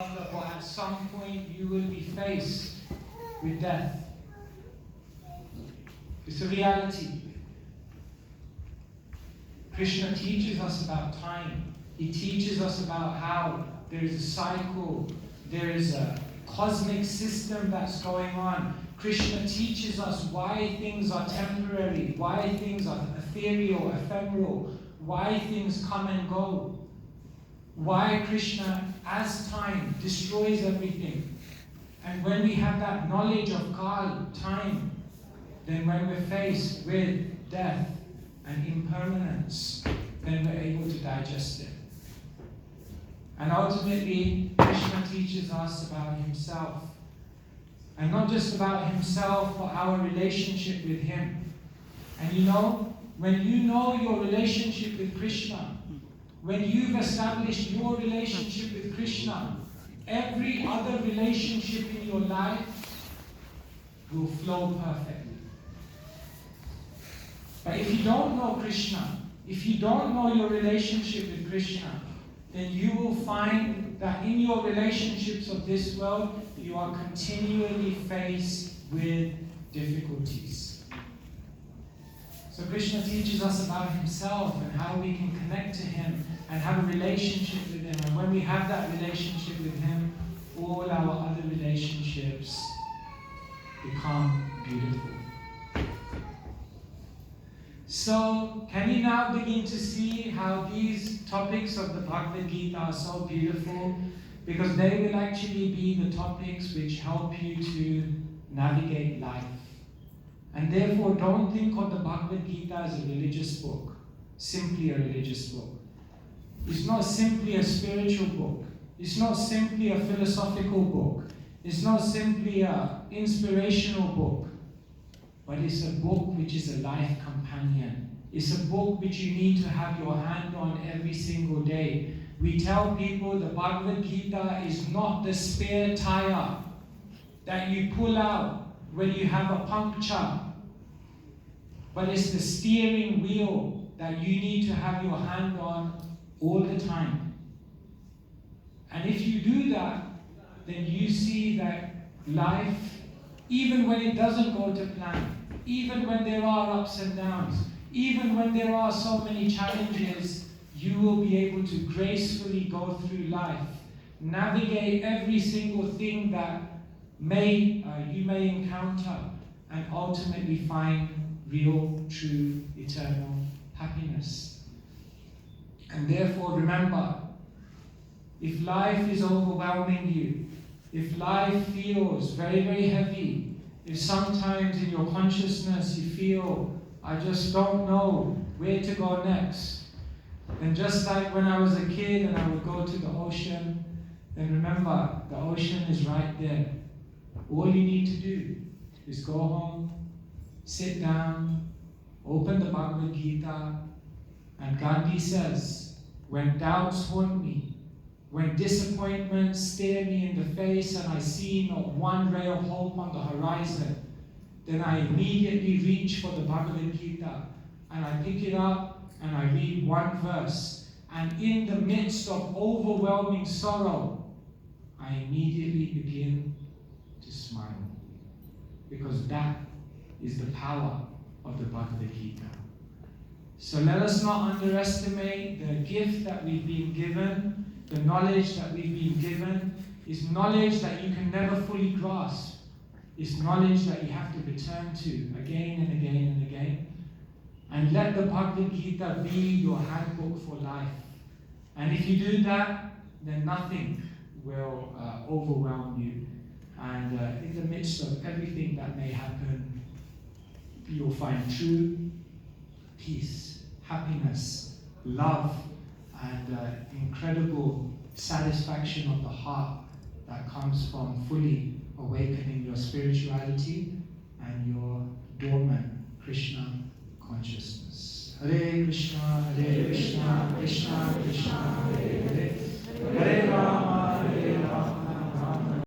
Or at some point you will be faced with death. It's a reality. Krishna teaches us about time. He teaches us about how there is a cycle, there is a cosmic system that's going on. Krishna teaches us why things are temporary, why things are ethereal, ephemeral, why things come and go. Why Krishna, as time, destroys everything. And when we have that knowledge of Kal, time, then when we're faced with death and impermanence, then we're able to digest it. And ultimately, Krishna teaches us about himself. And not just about himself, but our relationship with him. And you know, when you know your relationship with Krishna, when you've established your relationship with Krishna, every other relationship in your life will flow perfectly. But if you don't know Krishna, if you don't know your relationship with Krishna, then you will find that in your relationships of this world, you are continually faced with difficulties. So Krishna teaches us about himself and how we can connect to him and have a relationship with him. And when we have that relationship with him, all our other relationships become beautiful. So, can you now begin to see how these topics of the Bhagavad Gita are so beautiful? Because they will actually be the topics which help you to navigate life. And therefore, don't think of the Bhagavad Gita as a religious book, simply a religious book. It's not simply a spiritual book. It's not simply a philosophical book. It's not simply an inspirational book. But it's a book which is a life companion. It's a book which you need to have your hand on every single day. We tell people the Bhagavad Gita is not the spare tire that you pull out when you have a puncture, but it's the steering wheel that you need to have your hand on all the time. And if you do that, then you see that life, even when it doesn't go to plan, even when there are ups and downs, even when there are so many challenges, you will be able to gracefully go through life, navigate every single thing that you may encounter, and ultimately find real, true, eternal happiness. And therefore, remember, if life is overwhelming you, if life feels very, very heavy, if sometimes in your consciousness you feel, I just don't know where to go next, then just like when I was a kid and I would go to the ocean, then remember, the ocean is right there. All you need to do is go home, sit down, open the Bhagavad Gita, and Gandhi says, when doubts haunt me, when disappointments stare me in the face and I see not one ray of hope on the horizon, then I immediately reach for the Bhagavad Gita and I pick it up and I read one verse. And in the midst of overwhelming sorrow, I immediately begin to smile. Because that is the power of the Bhagavad Gita. So let us not underestimate the gift that we've been given. The knowledge that we've been given is knowledge that you can never fully grasp. It's knowledge that you have to return to again and again and again. And let the Bhagavad Gita be your handbook for life. And if you do that, then nothing will overwhelm you. And in the midst of everything that may happen, you'll find true peace, happiness, love, and incredible satisfaction of the heart that comes from fully awakening your spirituality and your dormant Krishna consciousness. Hare Krishna, Krishna Krishna, Hare Hare, Hare Rama,